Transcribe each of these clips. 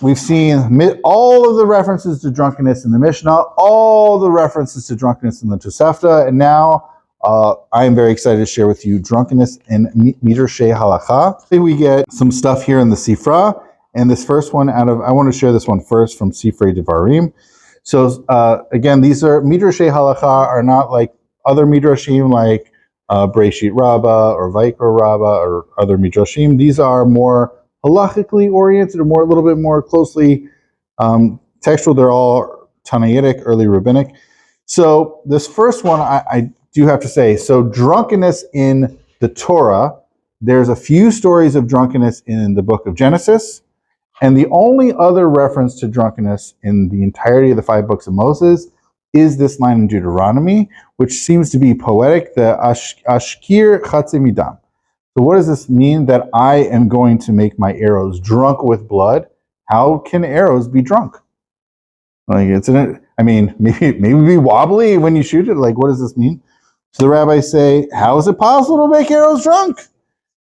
we've seen all of the references to drunkenness in the Mishnah, all the references to drunkenness in the Tosefta, and now I am very excited to share with you drunkenness in Midreshei Halakhah. We get some stuff here in the Sifra, and this first one I want to share this one first from Sifrei Devarim. So again, these are Midreshei Halakhah are not like other Midrashim like Breshit Rabbah or Vaikra Rabbah or other Midrashim. These are more halachically oriented or a little bit more closely textual. They're all Tanaitic, early rabbinic. So this first one, I do have to say, so drunkenness in the Torah, there's a few stories of drunkenness in the book of Genesis, and the only other reference to drunkenness in the entirety of the 5 books of Moses is this line in Deuteronomy, which seems to be poetic, the Ashkir Chatze Midam. So what does this mean? That I am going to make my arrows drunk with blood? How can arrows be drunk? Like maybe be wobbly when you shoot it. Like, what does this mean? So the rabbis say, how is it possible to make arrows drunk?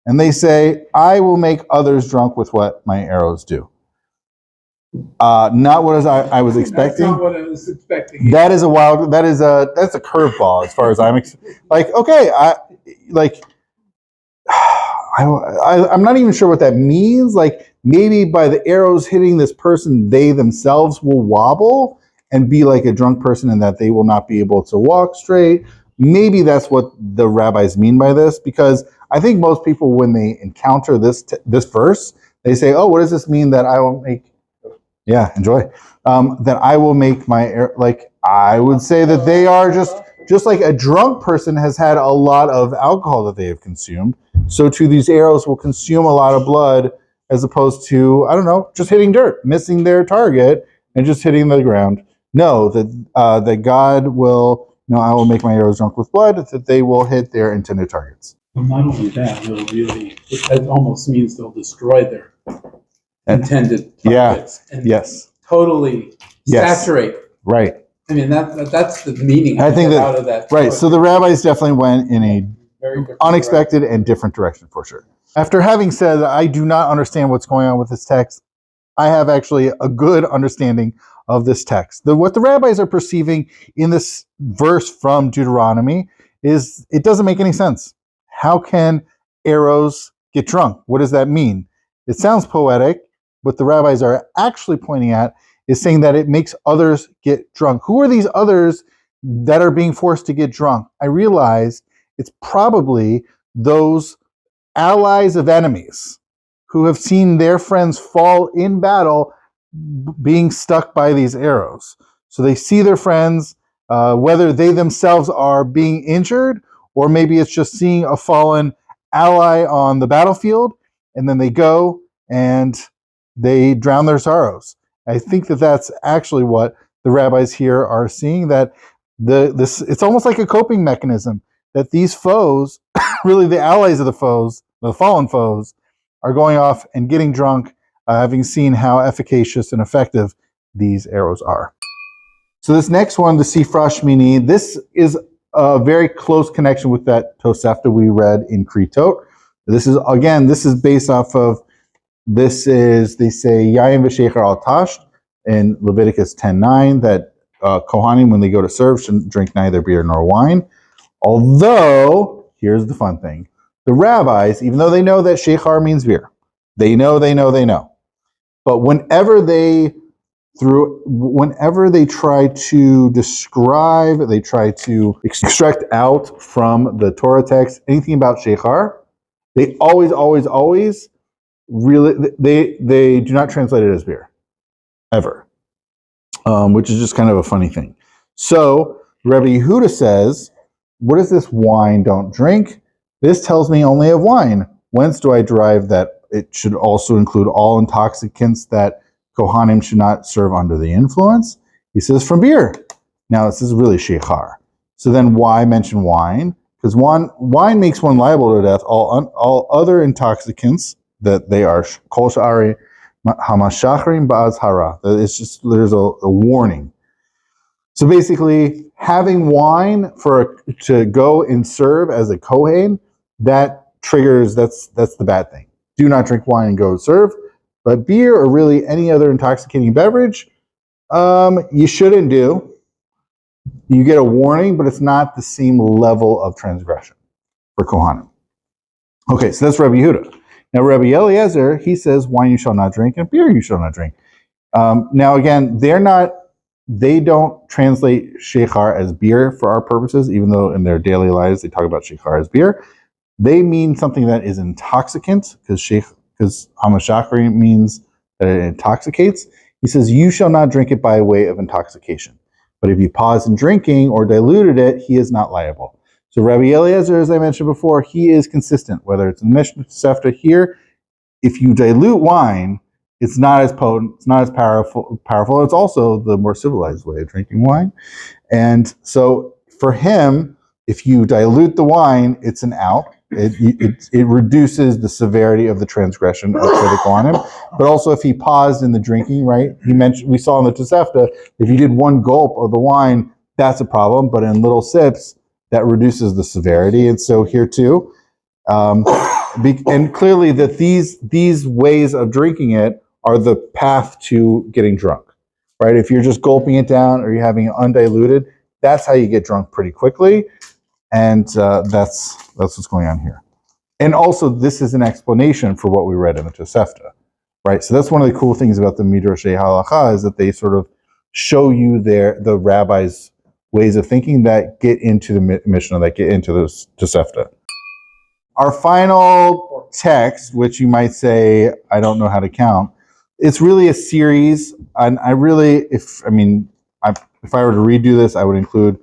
And they say, I will make others drunk with what my arrows do. Not what I was expecting. That's not what I was expecting. That's a curveball as far as I'm I'm not even sure what that means. Like, maybe by the arrows hitting this person, they themselves will wobble and be like a drunk person, and that they will not be able to walk straight. Maybe that's what the rabbis mean by this, because I think most people, when they encounter this verse, they say, "Oh, what does this mean that I will make?" Yeah, enjoy. That I will make my I would say that they are just like a drunk person has had a lot of alcohol that they have consumed. So too, these arrows will consume a lot of blood, as opposed to, I don't know, just hitting dirt, missing their target, and just hitting the ground. No, that God will. No, I will make my arrows drunk with blood, that they will hit their intended targets. Well, not only that, it almost means they'll destroy their intended targets. Yeah. Yes. Totally saturate. Right. I mean, that's the meaning I think out of that. Right. So the rabbis definitely went in a very unexpected and different direction for sure. After having said that I do not understand what's going on with this text, I have actually a good understanding of this text. What the rabbis are perceiving in this verse from Deuteronomy is, it doesn't make any sense. How can arrows get drunk? What does that mean? It sounds poetic. What the rabbis are actually pointing at is saying that it makes others get drunk. Who are these others that are being forced to get drunk? I realize it's probably those allies of enemies who have seen their friends fall in battle being stuck by these arrows. So they see their friends, whether they themselves are being injured, or maybe it's just seeing a fallen ally on the battlefield, and then they go and they drown their sorrows. I think that that's actually what the rabbis here are seeing, that it's almost like a coping mechanism, that these foes, really the allies of the foes, the fallen foes, are going off and getting drunk, having seen how efficacious and effective these arrows are. So this next one, the Sifra Shmini, this is a very close connection with that Tosefta we read in Kritot. This is based off of, they say, Yayin v'shecher al tasht in Leviticus 10:9, that Kohanim, when they go to serve, shouldn't drink neither beer nor wine. Although, here's the fun thing. The rabbis, even though they know that shechar means beer, they know. But whenever they try to describe, they try to extract out from the Torah text anything about shechar, they always really, they do not translate it as beer, ever, which is just kind of a funny thing. So Rabbi Yehuda says, what is this wine don't drink? This tells me only of wine. Whence do I derive that it should also include all intoxicants that Kohanim should not serve under the influence? He says from beer. Now this is really shechar. So then why mention wine? Because wine makes one liable to death. All other intoxicants, that they are kol sha'ari hamashachrim ba'az hara. It's just, there's a warning. So basically, having wine to go and serve as a kohen, that triggers, that's the bad thing. Do not drink wine and go serve. But beer or really any other intoxicating beverage, you shouldn't do. You get a warning, but it's not the same level of transgression for Kohanim. Okay, so that's Rabbi Yehuda. Now, Rabbi Eliezer, he says, wine you shall not drink and beer you shall not drink. Now, again, they don't translate shechar as beer for our purposes, even though in their daily lives they talk about shechar as beer. They mean something that is intoxicant, because hamashachri means that it intoxicates. He says, you shall not drink it by way of intoxication. But if you pause in drinking or diluted it, he is not liable. So Rabbi Eliezer, as I mentioned before, he is consistent, whether it's in Mishnah Tosefta here. If you dilute wine, it's not as potent, it's not as powerful. It's also the more civilized way of drinking wine. And so for him, if you dilute the wine, it's an out. It reduces the severity of the transgression of the Kohanim. But also if he paused in the drinking, right? We saw in the Tosefta, if you did one gulp of the wine, that's a problem. But in little sips, that reduces the severity. And so here too, and clearly that these ways of drinking it are the path to getting drunk, right? If you're just gulping it down or you're having it undiluted, that's how you get drunk pretty quickly. And that's what's going on here. And also, this is an explanation for what we read in the Tosefta, right? So that's one of the cool things about the Midreshei Halakhah is that they sort of show you the rabbis' ways of thinking that get into the Mishnah, that get into the Tosefta. Our final text, which you might say, I don't know how to count, it's really a series. And if I were to redo this, I would include,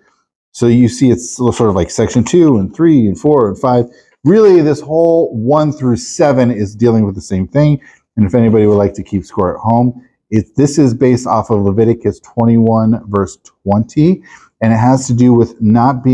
so you see it's sort of like section 2 and 3 and 4 and 5. Really, this whole 1 through 7 is dealing with the same thing. And if anybody would like to keep score at home, this is based off of Leviticus 21, verse 20. And it has to do with not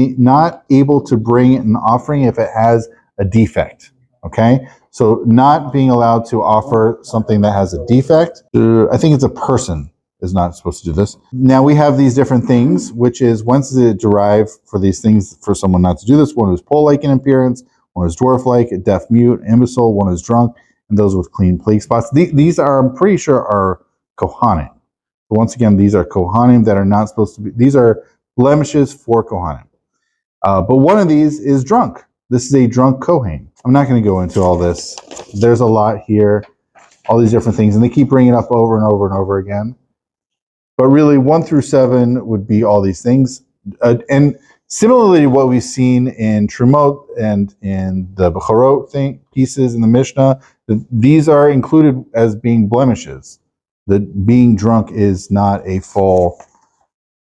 able to bring an offering if it has a defect. Okay? So not being allowed to offer something that has a defect. I think it's a person is not supposed to do this. Now we have these different things, which is whence does it derive for these things for someone not to do this? One who's pole-like in appearance, one who's dwarf-like, a deaf mute, imbecile, one who's drunk, and those with clean plague spots. These are, I'm pretty sure, are Kohanim. But once again, these are Kohanim that are not supposed to be, these are blemishes for Kohanim. But one of these is drunk. This is a drunk Kohen. I'm not going to go into all this. There's a lot here, all these different things, and they keep bringing it up over and over and over again. But really, 1 through 7 would be all these things. And similarly to what we've seen in Trumot and in the Bechorot pieces in the Mishnah, these are included as being blemishes. That being drunk is not a full,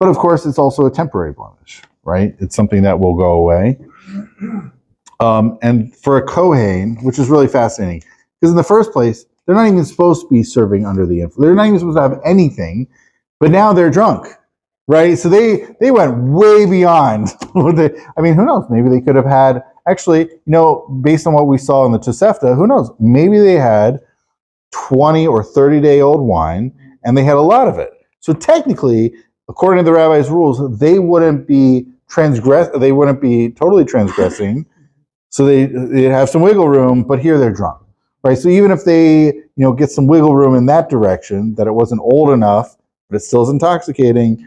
but of course it's also a temporary blemish, right? It's something that will go away. And for a Kohen, which is really fascinating, because in the first place, they're not even supposed to be serving under the influence. They're not even supposed to have anything. But now they're drunk, right? So they went way beyond. Who knows? Maybe they could have had, actually, based on what we saw in the Tosefta, who knows? Maybe they had 20 or 30-day-old wine, and they had a lot of it. So technically, according to the rabbi's rules, they wouldn't be totally transgressing. So they have some wiggle room, but here they're drunk, right? So even if they, get some wiggle room in that direction, that it wasn't old enough, but it still is intoxicating,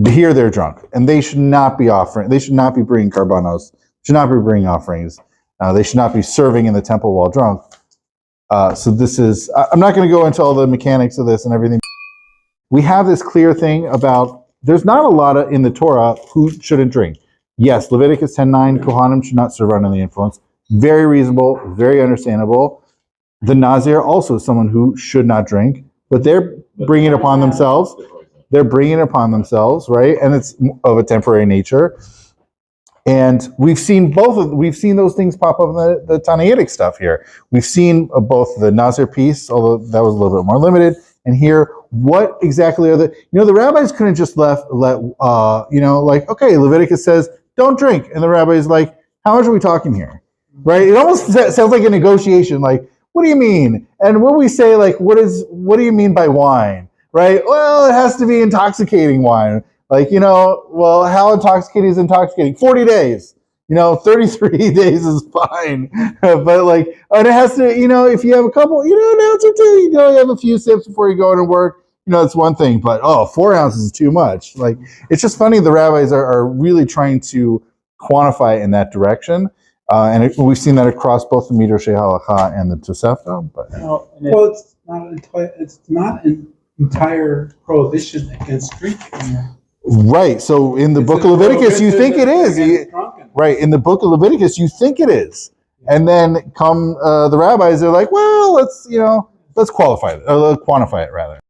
here they're drunk. And they should not be bringing karbanos, should not be bringing offerings. They should not be serving in the temple while drunk. So this is, I'm not going to go into all the mechanics of this and everything. We have this clear thing about, there's not a lot in the Torah who shouldn't drink. Yes, Leviticus 10:9, Kohanim should not serve under the influence. Very reasonable, very understandable. The Nazir also is someone who should not drink, but they're bringing it upon themselves. They're bringing it upon themselves, right? And it's of a temporary nature. And we've seen those things pop up in the Tanaitic stuff here. We've seen both the Nazir piece, although that was a little bit more limited. And here, what exactly are the rabbis couldn't just okay, Leviticus says, don't drink. And the rabbi's like, how much are we talking here? Right? It almost sounds like a negotiation. Like, what do you mean? And when we say, like, what do you mean by wine? Right? Well, it has to be intoxicating wine. Like, how intoxicating is intoxicating? 40 days. 33 days is fine. But like, and it has to, if you have a couple, an ounce or two, you have a few sips before you go to work, it's one thing, but 4 ounces is too much. Like, it's just funny. The rabbis are really trying to quantify it in that direction. And we've seen that across both the Midreshei Halakhah and the Tosefta. But it's not an entire prohibition against drinking. Right. So in the book of Leviticus, you think it is. Right. In the book of Leviticus, you think it is. And then come the rabbis, they're like, well, let's quantify it rather.